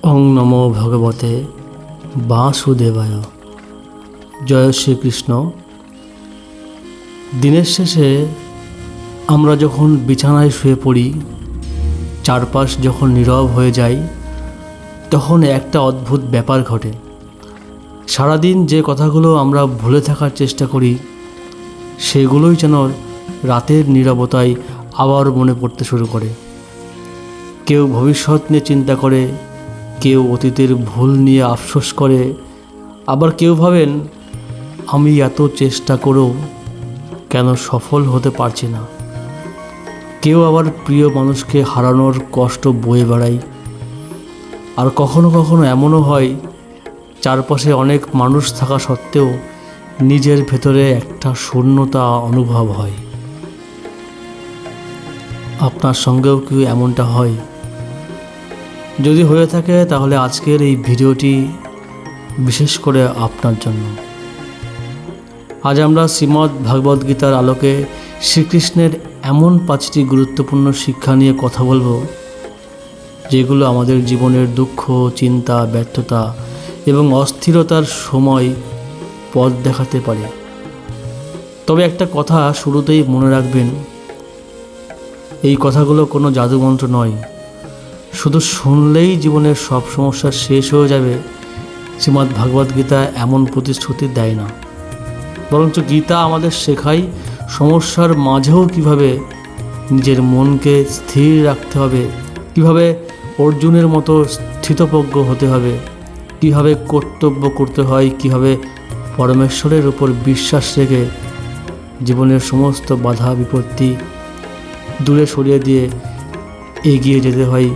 ওং নমো ভগবতে বাসুদেবায়। জয় শ্রীকৃষ্ণ। দিনের শেষে আমরা যখন বিছানায় শুয়ে পড়ি, চারপাশ যখন নীরব হয়ে যায়, তখন একটা অদ্ভুত ব্যাপার ঘটে। সারাদিন যে কথাগুলো আমরা ভুলে থাকার চেষ্টা করি, সেগুলোই যেন রাতের নীরবতায় আবার মনে পড়তে শুরু করে। কেউ ভবিষ্যৎ নিয়ে চিন্তা করে, কেউ অতীতের ভুল নিয়ে আফসোস করে, আবার কেউ ভাবেন আমি এত চেষ্টা করেও কেন সফল হতে পারছি না। কেউ আবার প্রিয় মানুষকে হারানোর কষ্ট বয়ে বেড়ায়। আর কখনো কখনো এমনও হয়, চারপাশে অনেক মানুষ থাকা সত্ত্বেও নিজের ভেতরে একটা শূন্যতা অনুভব হয়। আপনার সঙ্গেও কি এমনটা হয়? যদি হয়ে থাকে তাহলে আজকের এই ভিডিওটি বিশেষ করে আপনার জন্য। আজ আমরা শ্রীমদ্ ভাগবত গীতার আলোকে শ্রীকৃষ্ণের এমন 5টি গুরুত্বপূর্ণ শিক্ষা নিয়ে কথা বলবো, যেগুলো আমাদের জীবনের দুঃখ, চিন্তা, ব্যর্থতা এবং অস্থিরতার সময় পথ দেখাতে পারে। তবে একটা কথা শুরুতেই মনে রাখবেন, এই কথাগুলো কোনো জাদুমন্ত্র নয়। শুধু শুনলেই জীবনের সব সমস্যা শেষ হয়ে যাবে, শ্রীমদ্ ভাগবত গীতা এমন প্রতিশ্রুতি দেয় না। বরঞ্চ গীতা আমাদের শেখায় সমস্যার মাঝেও কিভাবে নিজের মনকে স্থির রাখতে হবে, কিভাবে অর্জুনের মতো স্থিতপ্রজ্ঞ হতে হবে, কিভাবে কর্তব্য করতে হয়, কিভাবে পরমেশ্বরের উপর বিশ্বাস রেখে জীবনের সমস্ত বাধা বিপত্তি দূরে সরিয়ে দিয়ে এগিয়ে যেতে হয়।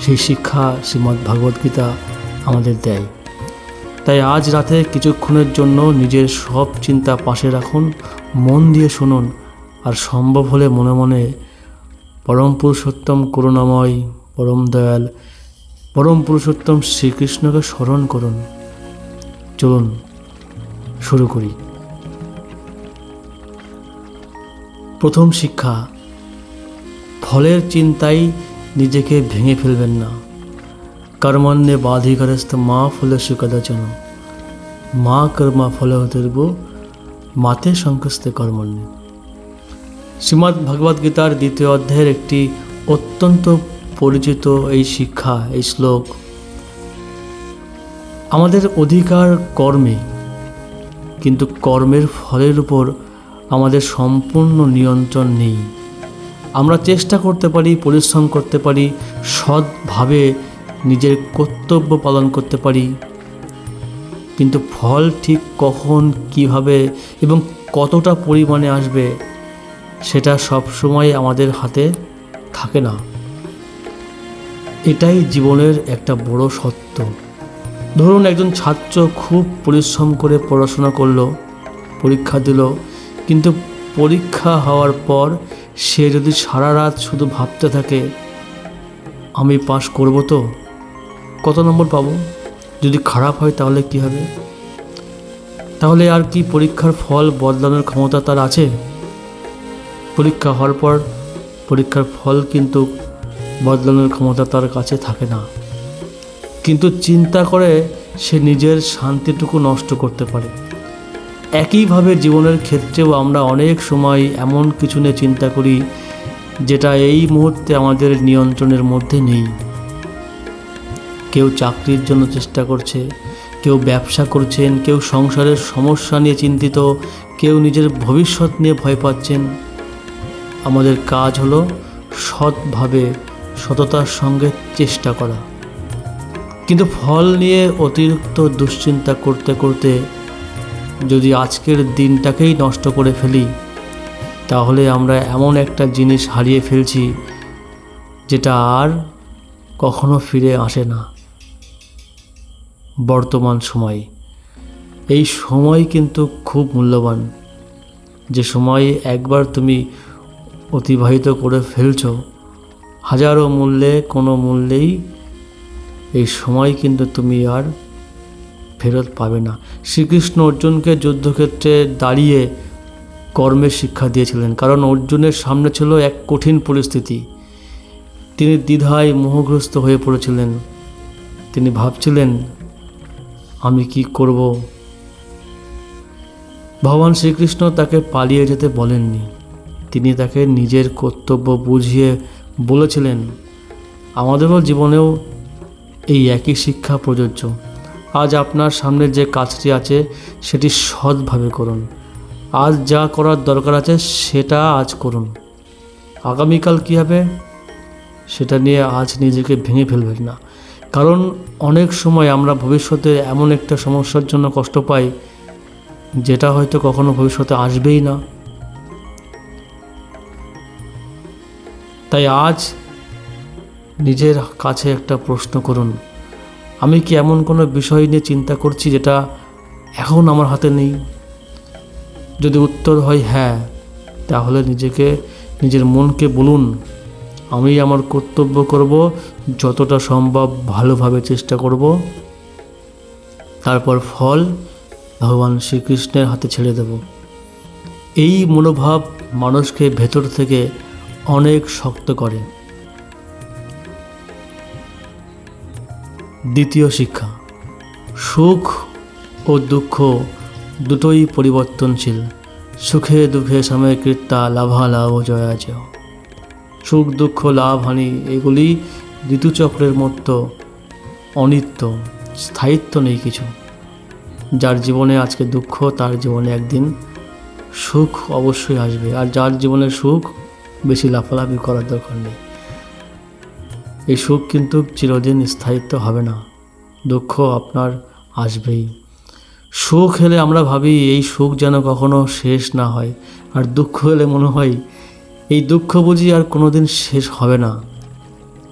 সেই শিক্ষা শ্রীমদ্ ভাগবত গীতা আমাদের দেয়। তাই আজ রাতে কিছুক্ষণের জন্য নিজের সব চিন্তা পাশে রাখুন, মন দিয়ে শুনুন, আর সম্ভব হলে মনে মনে পরম পুরুষোত্তম করুণাময়, পরম দয়াল, পরম পুরুষোত্তম শ্রীকৃষ্ণকে স্মরণ করুন। চলুন শুরু করি। প্রথম শিক্ষা, ফলের চিন্তায় নিজেকে ভেঙে ফেলবেন না। কর্মণ্যে বাধিকারস্ত মা ফলস্য কদাচন, মা কর্মা ফলহতির্ভ মাতে সংকস্তে কর্মণ্যে। শ্রীমদ্ ভগবত গীতার 2য় অধ্যায়ের একটি অত্যন্ত পরিচিত এই শিক্ষা, এই শ্লোক। আমাদের অধিকার কর্মে, কিন্তু কর্মের ফলের উপর আমাদের সম্পূর্ণ নিয়ন্ত্রণ নেই। আমরা চেষ্টা করতে পারি, পরিশ্রম করতে পারি, সৎভাবে নিজের কর্তব্য পালন করতে পারি, কিন্তু ফল ঠিক কখন, কিভাবে এবং কতটা পরিমাণে আসবে, সেটা সবসময় আমাদের হাতে থাকে না। এটাই জীবনের একটা বড় সত্য। ধরুন, একজন ছাত্র খুব পরিশ্রম করে পড়াশোনা করলো, পরীক্ষা দিল, কিন্তু পরীক্ষা হওয়ার পর সে যদি সারা রাত শুধু ভাবতে থাকে আমি পাস করব তো, কত নম্বর পাবো, যদি খারাপ হয় তাহলে কি হবে, তাহলে আর কি পরীক্ষার ফল বদলানোর ক্ষমতা তার আছে? পরীক্ষা হওয়ার পর পরীক্ষার ফল কিন্তু বদলানোর ক্ষমতা তার কাছে থাকে না। কিন্তু চিন্তা করে সে নিজের শান্তিটুকু নষ্ট করতে পারে। একইভাবে জীবনের ক্ষেত্রেও আমরা অনেক সময় এমন কিছু নিয়ে চিন্তা করি যেটা এই মুহূর্তে আমাদের নিয়ন্ত্রণের মধ্যে নেই। কেউ চাকরির জন্য চেষ্টা করছে, কেউ ব্যবসা করছেন, কেউ সংসারের সমস্যা নিয়ে চিন্তিত, কেউ নিজের ভবিষ্যৎ নিয়ে ভয় পাচ্ছেন। আমাদের কাজ হলো সৎভাবে, সততার সঙ্গে চেষ্টা করা। কিন্তু ফল নিয়ে অতিরিক্ত দুশ্চিন্তা করতে করতে যদি আজকের দিনটাকেই নষ্ট করে ফেলি, তাহলে আমরা এমন একটা জিনিস হারিয়ে ফেলছি যেটা আর কখনো ফিরে আসে না। বর্তমান সময়, এই সময় কিন্তু খুব মূল্যবান। যে সময় একবার তুমি অতিবাহিত করে ফেলছ, হাজারো মূল্যে, কোনো মূল্যেই এই সময় কিন্তু তুমি আর ফেরত পাবে না। শ্রীকৃষ্ণ অর্জুনকে যুদ্ধক্ষেত্রে দাঁড়িয়ে কর্মের শিক্ষা দিয়েছিলেন, কারণ অর্জুনের সামনে ছিল এক কঠিন পরিস্থিতি। তিনি দ্বিধায় মোহগ্রস্ত হয়ে পড়েছিলেন। তিনি ভাবছিলেন, আমি কি করব। ভগবান শ্রীকৃষ্ণ তাকে পালিয়ে যেতে বলেননি, তিনি তাকে নিজের কর্তব্য বুঝিয়ে বলেছিলেন। আমাদেরও জীবনেও এই একই শিক্ষা প্রযোজ্য। আজ আপনার সামনে যে কাজটি আছে সেটি সৎভাবে করুন। আজ যা করার দরকার আছে সেটা আজ করুন। আগামীকাল কী হবে সেটা নিয়ে আজ নিজেকে ভেঙে ফেলবেন না, কারণ অনেক সময় আমরা ভবিষ্যতে এমন একটা সমস্যার জন্য কষ্ট পাই যেটা হয়তো কখনো ভবিষ্যতে আসবেই না। তাই আজ নিজের কাছে একটা প্রশ্ন করুন, আমি কি এমন কোনো বিষয় নিয়ে চিন্তা করছি যেটা এখন আমার হাতে নেই? যদি উত্তর হয় হ্যাঁ, তাহলে নিজের মনকে বলুন, আমি আমার কর্তব্য করব, যতটা সম্ভব ভালোভাবে চেষ্টা করব, তারপর ফল ভগবান শ্রীকৃষ্ণের হাতে ছেড়ে দেব। এই মনোভাব মানুষকে ভেতর থেকে অনেক শক্ত করে। দ্বিতীয় শিক্ষা, সুখ ও দুঃখ দুটোই পরিবর্তনশীল। সুখে দুঃখে সময় কৃত্যা লাভালাভ জয়া জয়। সুখ দুঃখ লাভ হানি এগুলি ঋতুচক্রের মতো অনিত্য, স্থায়িত্ব নেই কিছু। যার জীবনে আজকে দুঃখ তার জীবনে একদিন সুখ অবশ্যই আসবে, আর যার জীবনে সুখ বেশি লাফালাফি করার দরকার নেই। এই সুখ কিন্তু চিরদিন স্থায়িত্ব হবে না, দুঃখ আপনার আসবেই। সুখ এলে আমরা ভাবি এই সুখ যেন কখনো শেষ না হয়, আর দুঃখ এলে মনে হয় এই দুঃখ বুঝি আর কোনোদিন শেষ হবে না।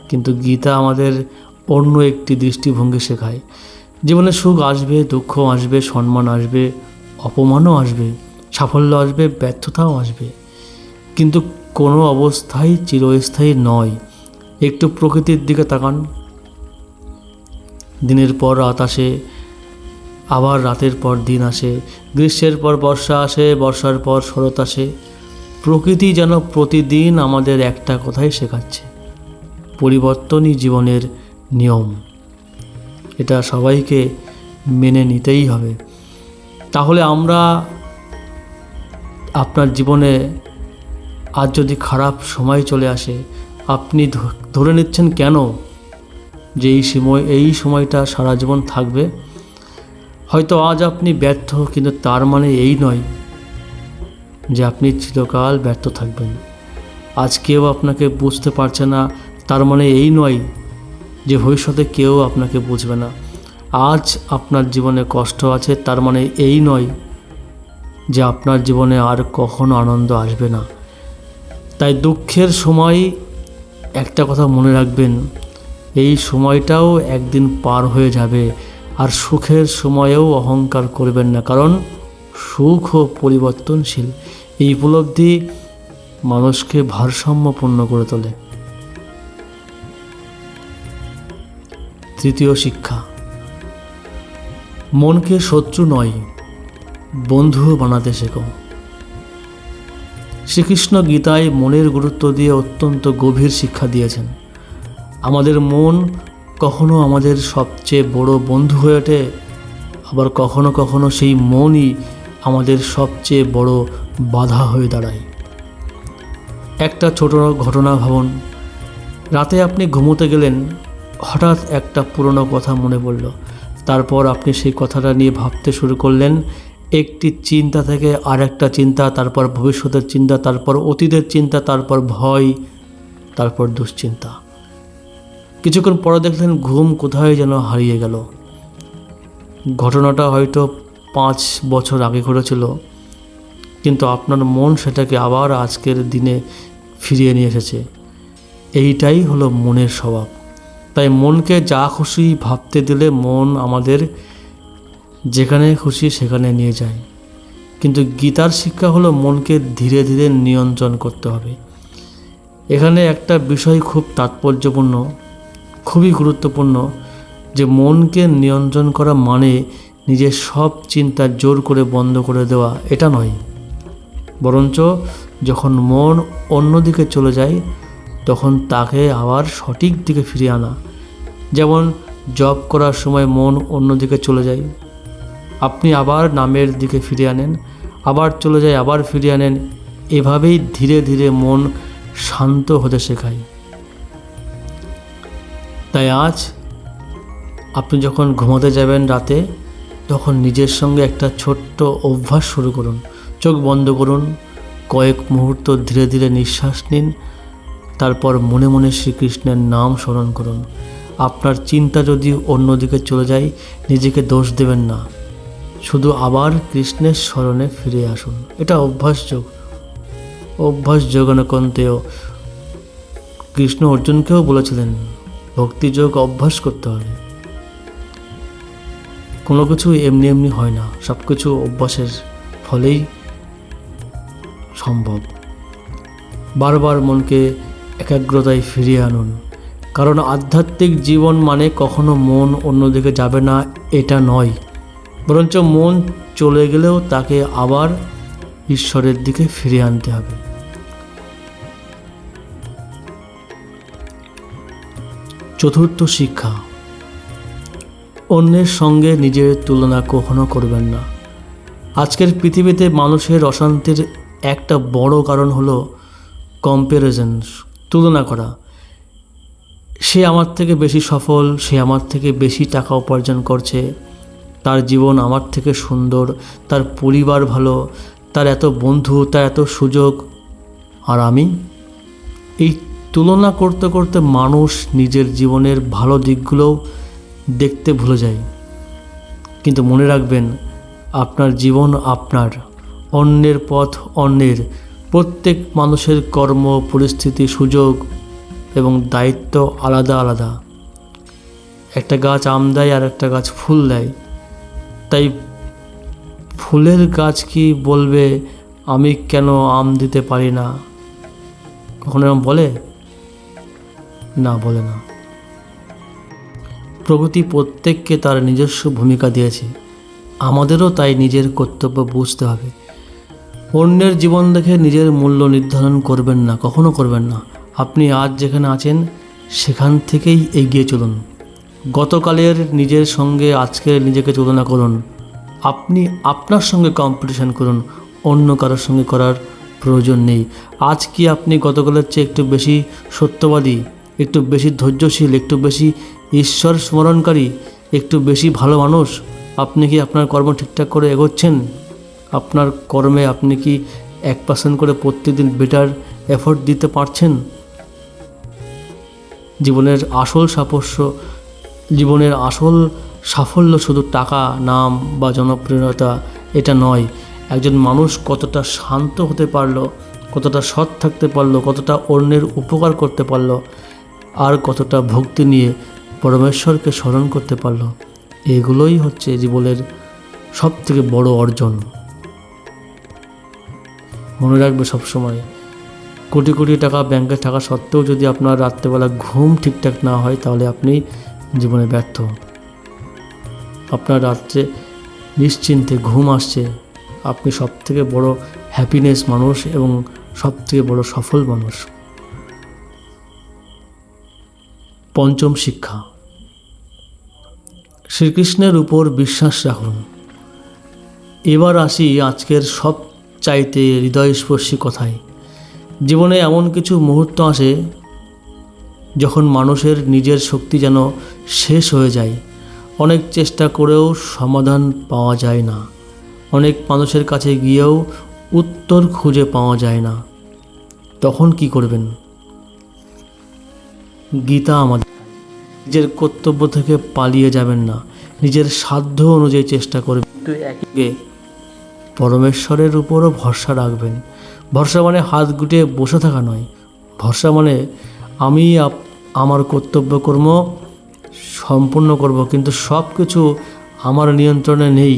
কিন্তু গীতা আমাদের অন্য একটি দৃষ্টিভঙ্গি শেখায়। জীবনে সুখ আসবে, দুঃখ আসবে, সম্মান আসবে, অপমানও আসবে, সাফল্য আসবে, ব্যর্থতাও আসবে, কিন্তু কোনো অবস্থাই চিরস্থায়ী নয়। একটু প্রকৃতির দিকে তাকান, দিনের পর রাত আসে, আবার রাতের পর দিন আসে, গ্রীষ্মের পর বর্ষা আসে, বর্ষার পর শরৎ আসে। প্রকৃতি যেন প্রতিদিন আমাদের একটা কথাই শেখাচ্ছে, পরিবর্তনই জীবনের নিয়ম। এটা সবাইকে মেনে নিতেই হবে। তাহলে আমরা আপনার জীবনে আজ যদি খারাপ সময় চলে আসে, আপনি ধরে নিচ্ছেন কেন যে এই সময়টা সারা জীবন থাকবে? হয়তো আজ আপনি ব্যর্থ, কিন্তু তার মানে এই নয় যে আপনি চিরকাল ব্যর্থ থাকবেন। আজ কেউ আপনাকে বুঝতে পারছে না, তার মানে এই নয় যে ভবিষ্যতে কেউ আপনাকে বুঝবে না। আজ আপনার জীবনে কষ্ট আছে, তার মানে এই নয় যে আপনার জীবনে আর কখনো আনন্দ আসবে না। তাই দুঃখের সময় একটা কথা মনে রাখবেন, এই সময়টাও একদিন পার হয়ে যাবে। আর সুখের সময়েও অহংকার করবেন না, কারণ সুখও পরিবর্তনশীল। এই উপলব্ধি মানুষকে ভারসাম্যপূর্ণ করে তোলে। তৃতীয় শিক্ষা, মনকে শত্রু নয়, বন্ধু বানাতে শেখো। শ্রীকৃষ্ণ গীতায় মনের গুরুত্ব দিয়ে অত্যন্ত গভীর শিক্ষা দিয়েছেন। আমাদের মন কখনো আমাদের সবচেয়ে বড় বন্ধু হয়ে ওঠে, আবার কখনো কখনো সেই মনই আমাদের সবচেয়ে বড় বাধা হয়ে দাঁড়ায়। একটা ছোট ঘটনা ভাবুন, রাতে আপনি ঘুমোতে গেলেন, হঠাৎ একটা পুরনো কথা মনে পড়ল। তারপর আপনি সেই কথাটা নিয়ে ভাবতে শুরু করলেন। একটি চিন্তা থেকে আর একটা চিন্তা, তারপর ভবিষ্যতের চিন্তা, তারপর অতীতের চিন্তা, তারপর ভয়, তারপর দুশ্চিন্তা। কিছুক্ষণ পরে দেখলেন ঘুম কোথায় যেন হারিয়ে গেল। ঘটনাটা হয়তো 5 বছর আগে ঘটেছিল, কিন্তু আপনার মন সেটাকে আবার আজকের দিনে ফিরিয়ে নিয়ে এসেছে। এইটাই হলো মনের স্বভাব। তাই মনকে যা খুশি ভাবতে দিলে মন আমাদের যেখানে খুশি সেখানে নিয়ে যায়। কিন্তু গীতার শিক্ষা হলো মনকে ধীরে ধীরে নিয়ন্ত্রণ করতে হবে। এখানে একটা বিষয় খুব তাৎপর্যপূর্ণ, খুবই গুরুত্বপূর্ণ, যে মনকে নিয়ন্ত্রণ করা মানে নিজের সব চিন্তা জোর করে বন্ধ করে দেওয়া এটা নয়, বরঞ্চ যখন মন অন্যদিকে চলে যায় তখন তাকে আবার সঠিক দিকে ফিরিয়ে আনা। যেমন জপ করার সময় মন অন্যদিকে চলে যায়, আপনি আবার নামের দিকে ফিরে আনেন, আবার চলে যায়, আবার ফিরে আনেন। এভাবেই ধীরে ধীরে মন শান্ত হতে শেখায়। তাই আজ আপনি যখন ঘুমাতে যাবেন রাতে, তখন নিজের সঙ্গে একটা ছোট্ট অভ্যাস শুরু করুন। চোখ বন্ধ করুন, কয়েক মুহূর্ত ধীরে ধীরে নিঃশ্বাস নিন, তারপর মনে মনে শ্রীকৃষ্ণের নাম স্মরণ করুন। আপনার চিন্তা যদি অন্যদিকে চলে যায়, নিজেকে দোষ দেবেন না, শুধু আবার কৃষ্ণের স্মরণে ফিরে আসুন। এটা অভ্যাসযোগ। অভ্যাস যোগানকন্তেও কৃষ্ণ অর্জুনকেও বলেছিলেন, ভক্তিযোগ অভ্যাস করতে হবে। কোনো কিছু এমনি এমনি হয় না, সব কিছু অভ্যাসের ফলেই সম্ভব। বারবার মনকে একাগ্রতায় ফিরিয়ে আনুন, কারণ আধ্যাত্মিক জীবন মানে কখনো মন অন্যদিকে যাবে না এটা নয়, বরঞ্চ মন চলে গেলেও তাকে আবার ঈশ্বরের দিকে ফিরিয়ে আনতে হবে। চতুর্থ শিক্ষা, অন্যের সঙ্গে নিজের তুলনা কখনো করবেন না। আজকের পৃথিবীতে মানুষের অশান্তির একটা বড় কারণ হলো কম্প্যারিজন, তুলনা করা। সে আমার থেকে বেশি সফল, সে আমার থেকে বেশি টাকা উপার্জন করছে, তার জীবন আমার থেকে সুন্দর, তার পরিবার ভালো, তার এত বন্ধু, তার এত সুযোগ, আর আমি? এই তুলনা করতে করতে মানুষ নিজের জীবনের ভালো দিকগুলোও দেখতে ভুলে যায়। কিন্তু মনে রাখবেন, আপনার জীবন আপনার, অন্যের পথ অন্যের। প্রত্যেক মানুষের কর্ম, পরিস্থিতি, সুযোগ এবং দায়িত্ব আলাদা আলাদা। একটা গাছ আম দেয় আর একটা গাছ ফুল দেয়, তাই ফুলের গাছ কি বলবে আমি কেন আম দিতে পারি না? কখনো এরকম বলে? না, বলে না। প্রকৃতি প্রত্যেককে তার নিজস্ব ভূমিকা দিয়েছে, আমাদেরও তাই নিজের কর্তব্য বুঝতে হবে। অন্যের জীবন দেখে নিজের মূল্য নির্ধারণ করবেন না, কখনো করবেন না। আপনি আজ যেখানে আছেন সেখান থেকেই এগিয়ে চলুন। গতকালের নিজের সঙ্গে আজকের নিজেকে তুলনা করুন। আপনি আপনার সঙ্গে কম্পিটিশন করুন, অন্য কারোর সঙ্গে করার প্রয়োজন নেই। আজ কি আপনি গতকালের চেয়ে একটু বেশি সত্যবাদী, একটু বেশি ধৈর্যশীল, একটু বেশি ঈশ্বর স্মরণকারী, একটু বেশি ভালো মানুষ? আপনি কি আপনার কর্ম ঠিকঠাক করে এগোচ্ছেন? আপনার কর্মে আপনি কি 1% করে প্রত্যেকদিন বেটার এফোর্ট দিতে পারছেন? জীবনের আসল সাফল্য শুধু টাকা, নাম বা জনপ্রিয়তা এটা নয়। একজন মানুষ কতটা শান্ত হতে পারলো, কতটা সৎ থাকতে পারলো, কতটা অন্যের উপকার করতে পারলো, আর কতটা ভক্তি নিয়ে পরমেশ্বরকে স্মরণ করতে পারলো, এগুলোই হচ্ছে জীবনের সবথেকে বড় অর্জন। মনে রাখবে সবসময়, কোটি কোটি টাকা ব্যাংকে থাকা সত্ত্বেও যদি আপনার রাত্রেবেলা ঘুম ঠিকঠাক না হয়, তাহলে আপনি জীবনে ব্যর্থ। আপনার রাত্রে নিশ্চিন্তে ঘুম আসছে, আপনি সবথেকে বড় হ্যাপিনেস মানুষ এবং সবথেকে বড় সফল মানুষ। পঞ্চম শিক্ষা, শ্রীকৃষ্ণের উপর বিশ্বাস রাখুন। এবার আসি আজকের সব চাইতে হৃদয়স্পর্শী কথায়। জীবনে এমন কিছু মুহূর্ত আসে যখন মানুষের নিজের শক্তি যেন শেষ হয়ে যায়। অনেক চেষ্টা করেও সমাধান পাওয়া যায় না, অনেক মানুষের কাছে গিয়েও উত্তর খুঁজে পাওয়া যায় না। তখন কি করবেন? গীতা আমাদের নিজের কর্তব্য থেকে পালিয়ে যাবেন না, নিজের সাধ্য অনুযায়ী চেষ্টা করবেন, কিন্তু একই পরমেশ্বরের উপরও ভরসা রাখবেন। ভরসা মানে হাত গুটিয়ে বসে থাকা নয়, ভরসা মানে আমি আমার কর্তব্যকর্ম সম্পূর্ণ করব, কিন্তু সব কিছু আমার নিয়ন্ত্রণে নেই,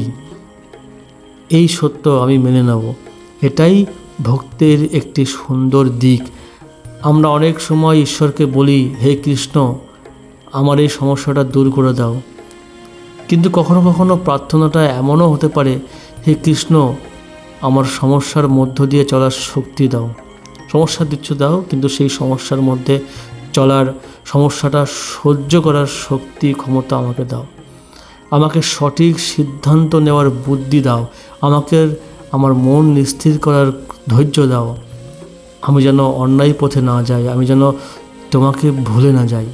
এই সত্য আমি মেনে নেব। এটাই ভক্তির একটি সুন্দর দিক। আমরা অনেক সময় ঈশ্বরকে বলি, হে কৃষ্ণ, আমার এই সমস্যাটা দূর করে দাও। কিন্তু কখনো কখনো প্রার্থনাটা এমনও হতে পারে, হে কৃষ্ণ, আমার সমস্যার মধ্য দিয়ে চলার শক্তি দাও। সমস্যা দিচ্ছ দাও, কিন্তু সেই সমস্যার মধ্যে চলার সমস্যাটা সহ্য করার শক্তি ক্ষমতা আমাকে দাও। আমাকে সঠিক সিদ্ধান্ত নেওয়ার বুদ্ধি দাও। আমাকে আমার মন স্থির করার ধৈর্য দাও। আমি যেন অন্যায় পথে না যাই, আমি যেন তোমাকে ভুলে না যাই।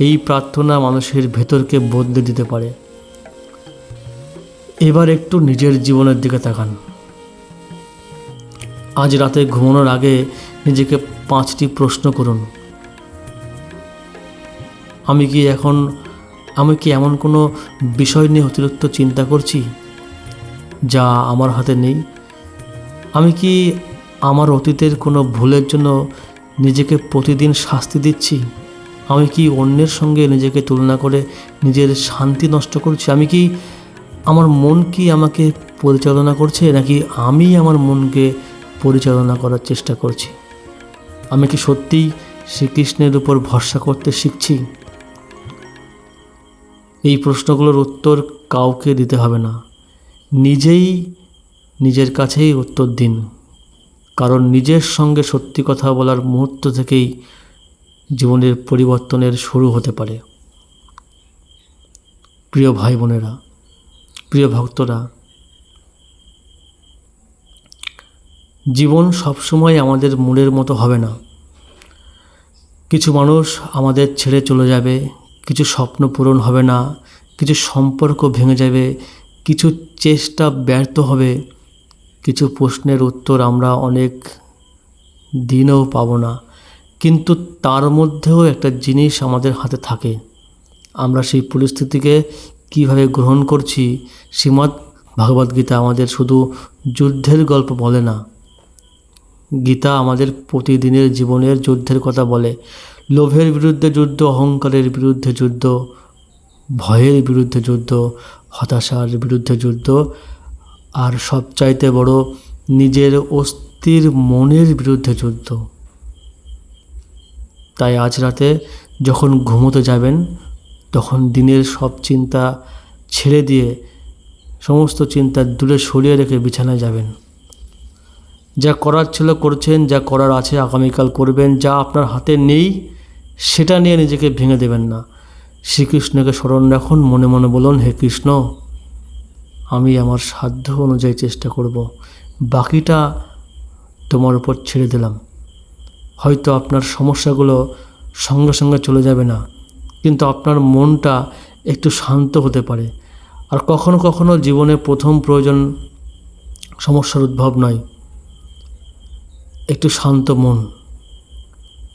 এই প্রার্থনা মানুষের ভেতরকে বদলে দিতে পারে। এবার একটু নিজের জীবনের দিকে তাকান। আজ রাতে ঘুমানোর আগে নিজেকে 5টি প্রশ্ন করুন। আমি কি এমন কোনো বিষয় নিয়ে অতিরিক্ত চিন্তা করছি যা আমার হাতে নেই? আমি কি আমার অতীতের কোনো ভুলের জন্য নিজেকে প্রতিদিন শাস্তি দিচ্ছি? আমি কি অন্যের সঙ্গে নিজেকে তুলনা করে নিজের শান্তি নষ্ট করছি? আমার মন কি আমাকে পরিচালনা করছে, নাকি আমি আমার মনকে পরিচালনা করার চেষ্টা করছি? আমি কি সত্যিই শ্রীকৃষ্ণের উপর ভরসা করতে শিখছি? এই প্রশ্নগুলোর উত্তর কাউকে দিতে হবে না, নিজেই নিজের কাছেই উত্তর দিন। কারণ নিজের সঙ্গে সত্যি কথা বলার মুহূর্ত থেকেই জীবনের পরিবর্তনের শুরু হতে পারে। প্রিয় ভাই বোনেরা, প্রিয় ভক্তরা, জীবন সবসময় আমাদের মনের মতো হবে না। কিছু মানুষ আমাদের ছেড়ে চলে যাবে, কিছু স্বপ্ন পূরণ হবে না, কিছু সম্পর্ক ভেঙে যাবে, কিছু চেষ্টা ব্যর্থ হবে, কিছু প্রশ্নের উত্তর আমরা অনেক দিনেও পাব না। কিন্তু তার মধ্যেও একটা জিনিস আমাদের হাতে থাকে। আমরা সেই পরিস্থিতিকে কিভাবে গ্রহণ করছি। শ্রীমদ্ ভগবদ্গীতা আমাদের শুধু যুদ্ধের গল্প বলে না, গীতা আমাদের প্রতিদিনের জীবনের যুদ্ধের কথা বলে। লোভের বিরুদ্ধে যুদ্ধ, অহংকারের বিরুদ্ধে যুদ্ধ, ভয়ের বিরুদ্ধে যুদ্ধ, হতাশার বিরুদ্ধে যুদ্ধ, আর সবচাইতে বড় নিজের অস্থির মনের বিরুদ্ধে যুদ্ধ। তাই আজ রাতে যখন ঘুমোতে যাবেন, তখন দিনের সব চিন্তা ছেড়ে দিয়ে, সমস্ত চিন্তা দূরে সরিয়ে রেখে বিছানায় যাবেন। যা করার ছিল করছেন, যা করার আছে আগামীকাল করবেন। যা আপনার হাতে নেই সেটা নিয়ে নিজেকে ভেঙে দেবেন না। শ্রীকৃষ্ণকে স্মরণ রাখুন, মনে মনে বলুন, হে কৃষ্ণ, আমি আমার সাধ্য অনুযায়ী চেষ্টা করব, বাকিটা তোমার উপর ছেড়ে দিলাম। হয়তো আপনার সমস্যাগুলো সঙ্গে সঙ্গে চলে যাবে না, কিন্তু আপনার মনটা একটু শান্ত হতে পারে। আর কখনো কখনো জীবনে প্রথম প্রয়োজন সমস্যার উদ্ভব নয়, একটু শান্ত মন।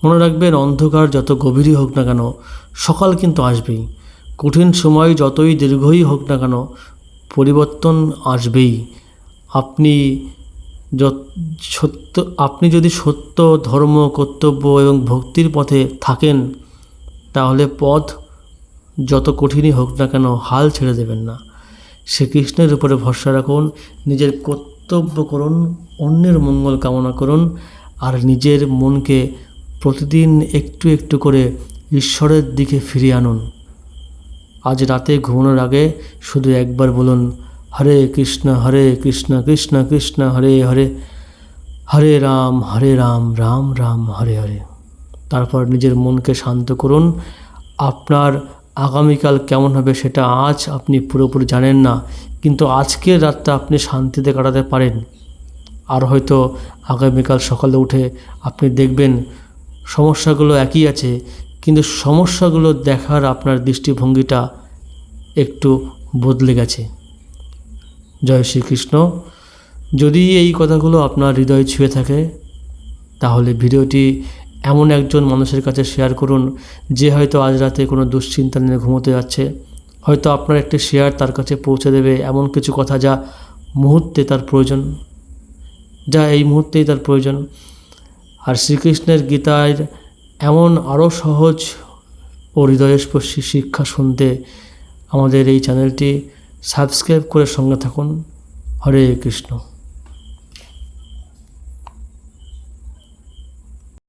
মনে রাখবেন, অন্ধকার যত গভীরই হোক না কেন, সকাল কিন্তু আসবেই। কঠিন সময় যতই দীর্ঘই হোক না কেন, পরিবর্তন আসবেই। আপনি যদি সত্য, ধর্ম, কর্তব্য এবং ভক্তির পথে থাকেন, তাহলে পথ যত কঠিনই হোক না কেন হাল ছেড়ে দেবেন না। শ্রীকৃষ্ণের উপরে ভরসা রাখুন, নিজের কর্তব্য করুন, অন্যের মঙ্গল কামনা করুন, আর নিজের মনকে প্রতিদিন একটু একটু করে ঈশ্বরের দিকে ফিরিয়ে আনুন। আজ রাতে ঘুমানোর আগে শুধু একবার বলুন, হরে কৃষ্ণ কৃষ্ণ কৃষ্ণ হরে হরে, হরে রাম রাম রাম হরে হরে। তারপর নিজের মনকে শান্ত করুন। আপনার আগামীকাল কেমন হবে সেটা আজ আপনি পুরোপুরি জানেন না, কিন্তু আজকের রাতটা আপনি শান্তিতে কাটাতে পারেন। আর হয়তো আগামীকাল সকালে উঠে আপনি দেখবেন সমস্যাগুলো একই আছে, কিন্তু সমস্যাগুলো দেখার আপনার দৃষ্টিভঙ্গিটা একটু বদলে গেছে। জয় শ্রীকৃষ্ণ। যদি এই কথাগুলো আপনার হৃদয় ছুঁয়ে থাকে, তাহলে ভিডিওটি এমন একজন মানুষের কাছে শেয়ার করুন যে হয়তো আজ রাতে কোনো দুশ্চিন্তা নিয়ে ঘুমোতে যাচ্ছে। হয়তো আপনার একটি শেয়ার তার কাছে পৌঁছে দেবে এমন কিছু কথা যা এই মুহূর্তেই তার প্রয়োজন। আর শ্রীকৃষ্ণের গীতার এমন আরও সহজ ও হৃদয়স্পর্শী শিক্ষা শুনতে আমাদের এই চ্যানেলটি সাবস্ক্রাইব করে সঙ্গে থাকুন। হরে কৃষ্ণ।